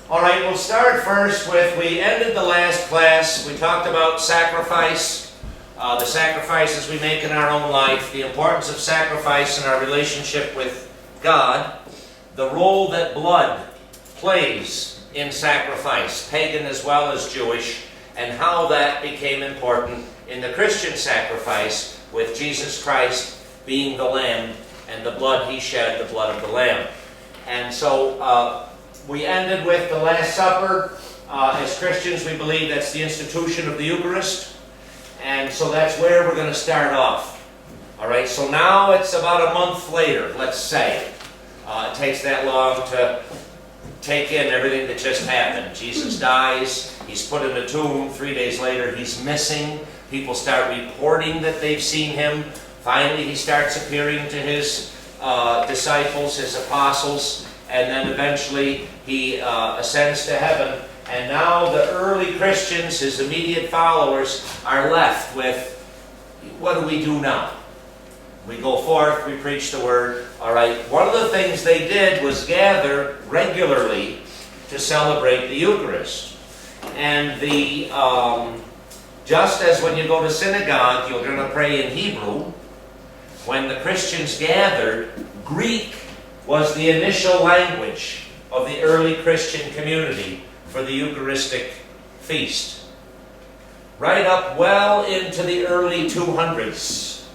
All right, we'll start first with, we ended the last class, we talked about sacrifice, the sacrifices we make in our own life, the importance of sacrifice in our relationship with God, the role that blood plays in sacrifice, pagan as well as Jewish, and how that became important in the Christian sacrifice with Jesus Christ being the Lamb and the blood He shed, the blood of the Lamb. And so we ended with the Last Supper. As Christians, we believe that's the institution of the Eucharist. And so that's where we're going to start off. All right, so now it's about a month later, let's say. It takes that long to take in everything that just happened. Jesus dies. He's put in a tomb. 3 days later, He's missing. People start reporting that they've seen Him. Finally, He starts appearing to His disciples, His apostles. And then eventually He ascends to heaven. And now the early Christians, His immediate followers, are left with, what do we do now? We go forth, we preach the Word. All right, one of the things they did was gather regularly to celebrate the Eucharist. And just as when you go to synagogue, you're going to pray in Hebrew, when the Christians gathered, Greek was the initial language of the early Christian community for the Eucharistic feast. Right up well into the early 200s.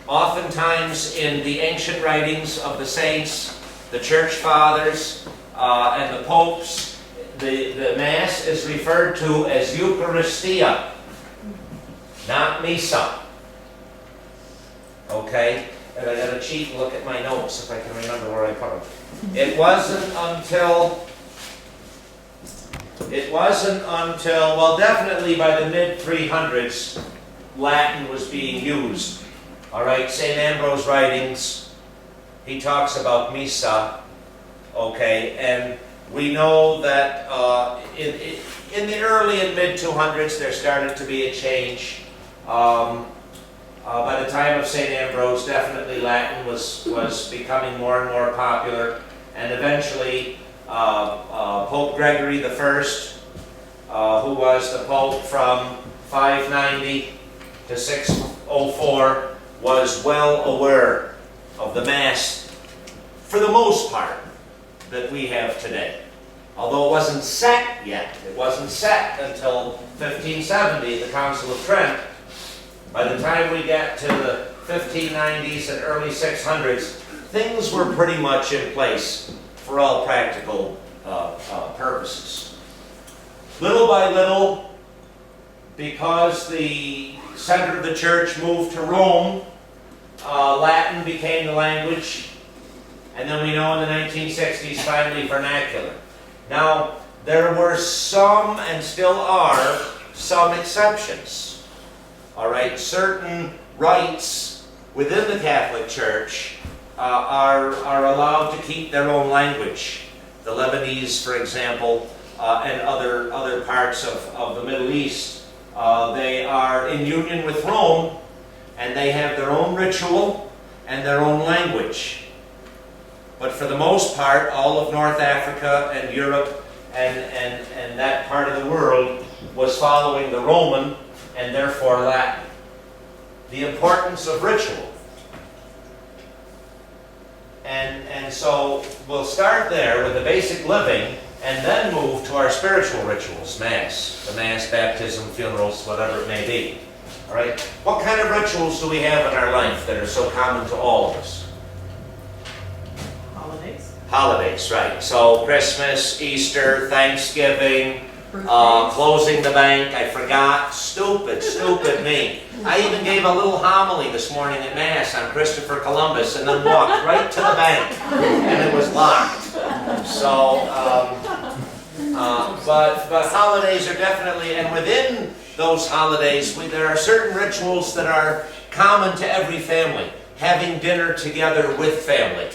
Oftentimes in the ancient writings of the saints, the church fathers, and the popes, the Mass is referred to as Eucharistia, not Misa. Okay? And I got to cheat and look at my notes if I can remember where I put them. It wasn't until, well, definitely by the mid-300s, Latin was being used. All right, St. Ambrose writings, he talks about Misa, okay, and we know that in the early and mid-200s, there started to be a change. By the time of St. Ambrose, definitely Latin was becoming more and more popular. And eventually, Pope Gregory I, who was the Pope from 590 to 604, was well aware of the Mass, for the most part, that we have today. Although it wasn't set yet. It wasn't set until 1570, the Council of Trent. By the time we got to the 1590s and early 600s, things were pretty much in place for all practical purposes. Little by little, because the center of the church moved to Rome, Latin became the language, and then we know in the 1960s, finally vernacular. Now, there were some, and still are, some exceptions. All right, certain rites within the Catholic Church are allowed to keep their own language. The Lebanese, for example, and other parts of the Middle East, they are in union with Rome, and they have their own ritual and their own language. But for the most part, all of North Africa and Europe and that part of the world was following the Roman and therefore Latin. The importance of ritual. And so we'll start there with the basic living and then move to our spiritual rituals, Mass. The Mass, baptism, funerals, whatever it may be. All right? What kind of rituals do we have in our life that are so common to all of us? Holidays. Holidays, right. So Christmas, Easter, Thanksgiving, closing the bank. I forgot. Stupid me. I even gave a little homily this morning at Mass on Christopher Columbus and then walked right to the bank and it was locked. So, but holidays are definitely, and within those holidays, there are certain rituals that are common to every family. Having dinner together with family.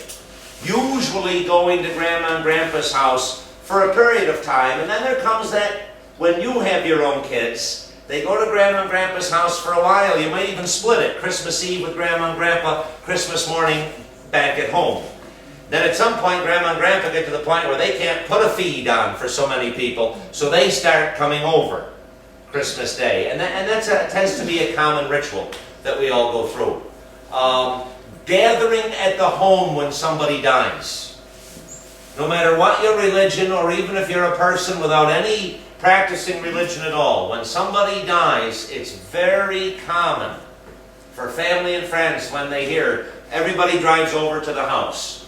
Usually going to Grandma and Grandpa's house for a period of time, and then there comes that, when you have your own kids, they go to Grandma and Grandpa's house for a while. You might even split it. Christmas Eve with Grandma and Grandpa, Christmas morning back at home. Then at some point, Grandma and Grandpa get to the point where they can't put a feed on for so many people, so they start coming over Christmas Day. And that tends to be a common ritual that we all go through. Gathering at the home when somebody dies. No matter what your religion, or even if you're a person without any practicing religion at all, when somebody dies, it's very common for family and friends, when they hear, everybody drives over to the house.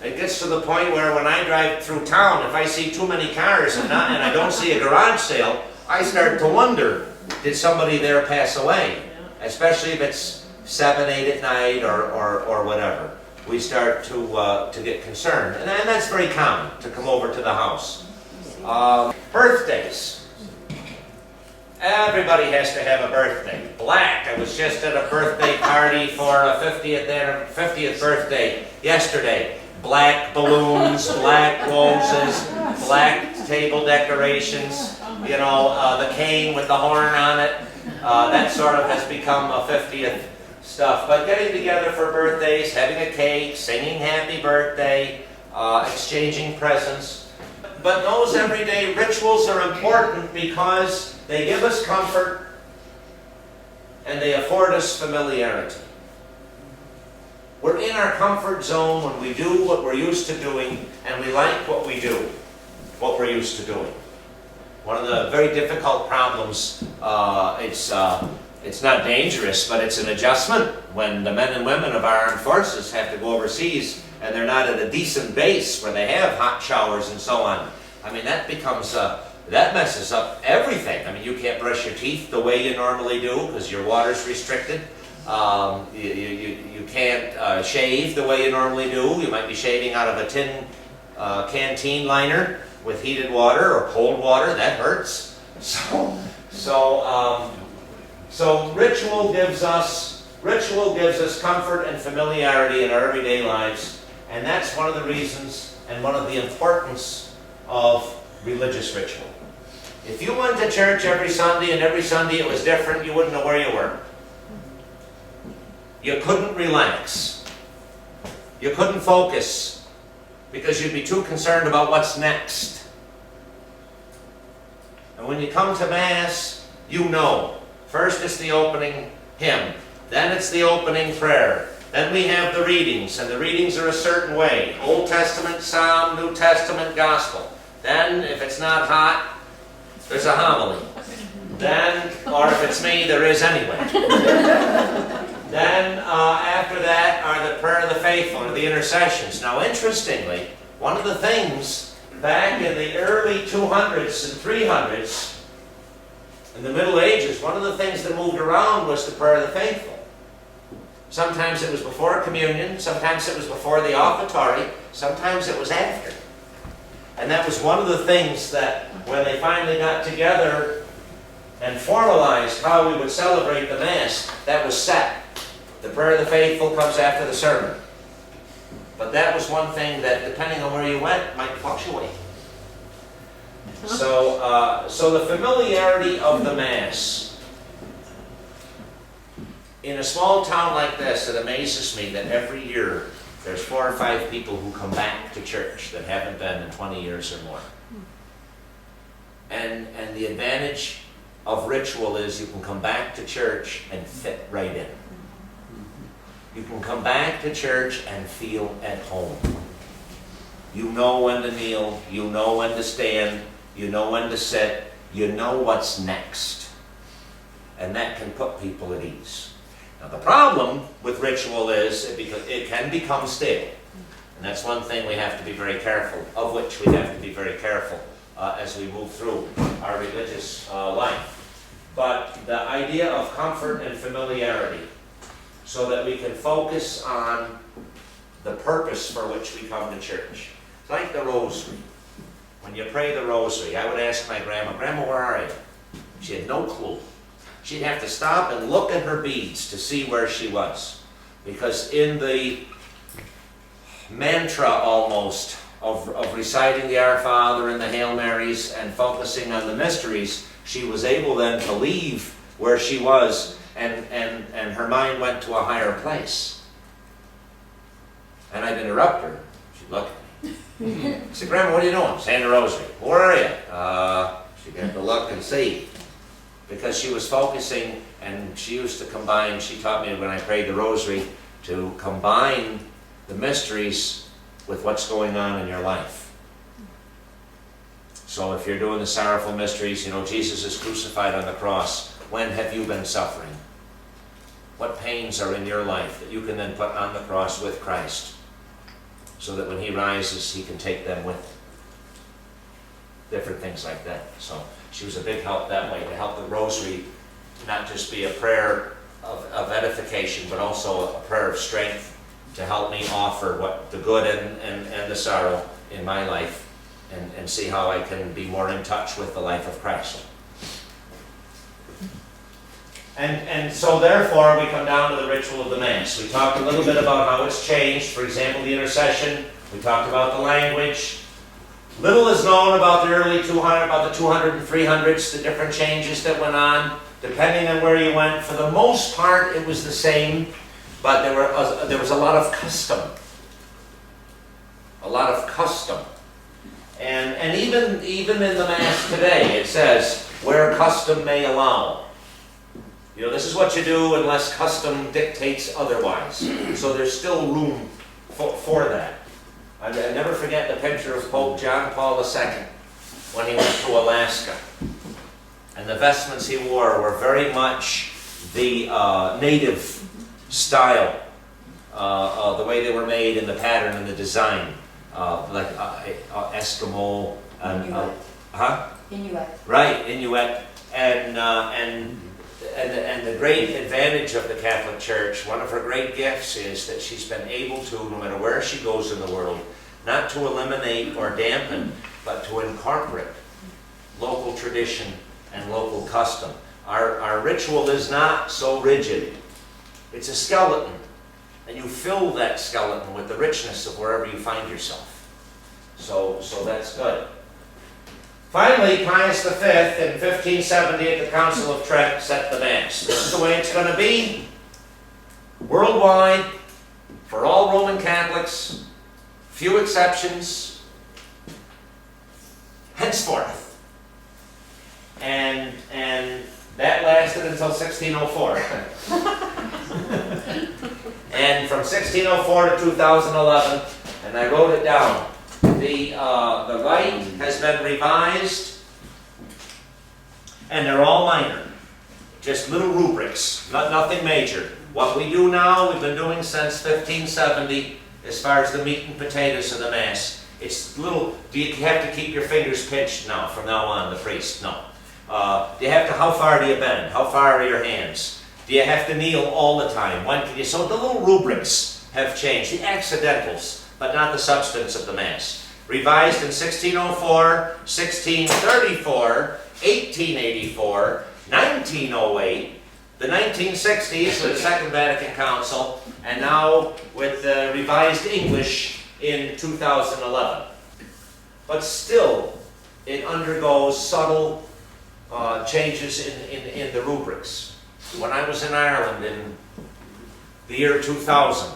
It gets to the point where when I drive through town, if I see too many cars and I don't see a garage sale, I start to wonder, did somebody there pass away? Especially if it's 7, 8 at night or whatever. We start to get concerned. And that's very common, to come over to the house. Birthdays. Everybody has to have a birthday. Black. I was just at a birthday party for a 50th birthday yesterday. Black balloons, black roses, black table decorations, you know, the cane with the horn on it. That sort of has become a 50th stuff. But getting together for birthdays, having a cake, singing happy birthday, exchanging presents. But those everyday rituals are important because they give us comfort and they afford us familiarity. We're in our comfort zone when we do what we're used to doing, and we like what we do, what we're used to doing. One of the very difficult problems, it's not dangerous, but it's an adjustment when the men and women of our armed forces have to go overseas and they're not at a decent base where they have hot showers and so on. I mean, that becomes, that messes up everything. I mean, you can't brush your teeth the way you normally do because your water's restricted. You can't shave the way you normally do. You might be shaving out of a tin canteen liner with heated water or cold water. That hurts. So ritual gives us comfort and familiarity in our everyday lives, and that's one of the reasons and one of the importance of religious ritual. If you went to church every Sunday and every Sunday it was different, you wouldn't know where you were. You couldn't relax. You couldn't focus because you'd be too concerned about what's next. And when you come to Mass, you know. First it's the opening hymn. Then it's the opening prayer. Then we have the readings, and the readings are a certain way. Old Testament, Psalm, New Testament, Gospel. Then, if it's not hot, there's a homily. Then, or if it's me, there is anyway. Then, after that, are the prayer of the faithful, or the intercessions. Now, interestingly, one of the things back in the early 200s and 300s, in the Middle Ages, one of the things that moved around was the prayer of the faithful. Sometimes it was before communion, sometimes it was before the offertory, sometimes it was after. And that was one of the things that, when they finally got together and formalized how we would celebrate the Mass, that was set. The prayer of the faithful comes after the sermon. But that was one thing that, depending on where you went, might fluctuate. So the familiarity of the Mass. In a small town like this, it amazes me that every year there's 4 or 5 people who come back to church that haven't been in 20 years or more. And the advantage of ritual is you can come back to church and fit right in. You can come back to church and feel at home. You know when to kneel, you know when to stand, you know when to sit, you know what's next. And that can put people at ease. Now the problem with ritual is it can become stale. And that's one thing we have to be very careful, of which we have to be very careful as we move through our religious life. But the idea of comfort and familiarity, so that we can focus on the purpose for which we come to church. It's like the rosary. When you pray the rosary, I would ask my grandma, "Grandma, where are you?" She had no clue. She'd have to stop and look at her beads to see where she was. Because in the mantra almost of reciting the Our Father and the Hail Marys and focusing on the mysteries, she was able then to leave where she was and her mind went to a higher place. And I'd interrupt her. She'd look at me. I said, Grandma, what are you doing? Saying the rosary. Where are you? She'd have to look and see. Because she was focusing, and she used to combine, she taught me when I prayed the rosary, to combine the mysteries with what's going on in your life. So if you're doing the sorrowful mysteries, you know, Jesus is crucified on the cross. When have you been suffering? What pains are in your life that you can then put on the cross with Christ, so that when he rises, he can take them with different things like that. So she was a big help that way, to help the rosary not just be a prayer of edification, but also a prayer of strength to help me offer what the good and the sorrow in my life, and see how I can be more in touch with the life of Christ. And so therefore we come down to the ritual of the Mass. We talked a little bit about how it's changed. For example, the intercession. We talked about the language. Little is known about the early 200, about the 200 and 300s, the different changes that went on, depending on where you went. For the most part, it was the same, but there was a lot of custom. A lot of custom. And even in the Mass today, it says, where custom may allow. You know, this is what you do unless custom dictates otherwise. So there's still room for that. I never forget the picture of Pope John Paul II when he went to Alaska. And the vestments he wore were very much the native style, the way they were made and the pattern and the design. Like Eskimo and Inuit. Right, Inuit, and the great advantage of the Catholic Church, one of her great gifts, is that she's been able to, no matter where she goes in the world, not to eliminate or dampen, but to incorporate local tradition and local custom. Our ritual is not so rigid. It's a skeleton. And you fill that skeleton with the richness of wherever you find yourself. So that's good. Finally, Pius V in 1570 at the Council of Trent set the Mass. This is the way it's going to be. Worldwide, for all Roman Catholics, few exceptions, henceforth. And that lasted until 1604. And from 1604 to 2011, and I wrote it down, the rite has been revised, and they're all minor, just little rubrics, nothing major. What we do now, we've been doing since 1570, as far as the meat and potatoes of the Mass. It's little, do you have to keep your fingers pinched now, from now on, the priest? No. Do you have to, how far do you bend? How far are your hands? Do you have to kneel all the time? When can you? So the little rubrics have changed, the accidentals, but not the substance of the Mass. Revised in 1604, 1634, 1884, 1908, the 1960s with the Second Vatican Council, and now with the revised English in 2011. But still, it undergoes subtle changes in the rubrics. When I was in Ireland in the year 2000,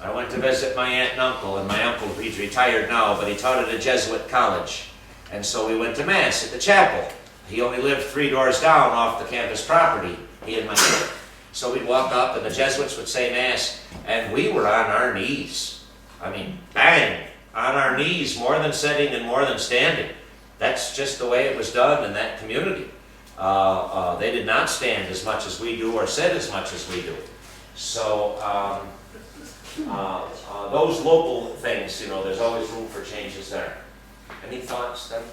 I went to visit my aunt and uncle, and my uncle, he's retired now, but he taught at a Jesuit college. And so we went to Mass at the chapel. He only lived 3 doors down off the campus property, he and my aunt. So we'd walk up, and the Jesuits would say Mass, and we were on our knees. I mean, bang, on our knees, more than sitting and more than standing. That's just the way it was done in that community. They did not stand as much as we do or sit as much as we do. So those local things, you know, there's always room for changes there. Any thoughts then?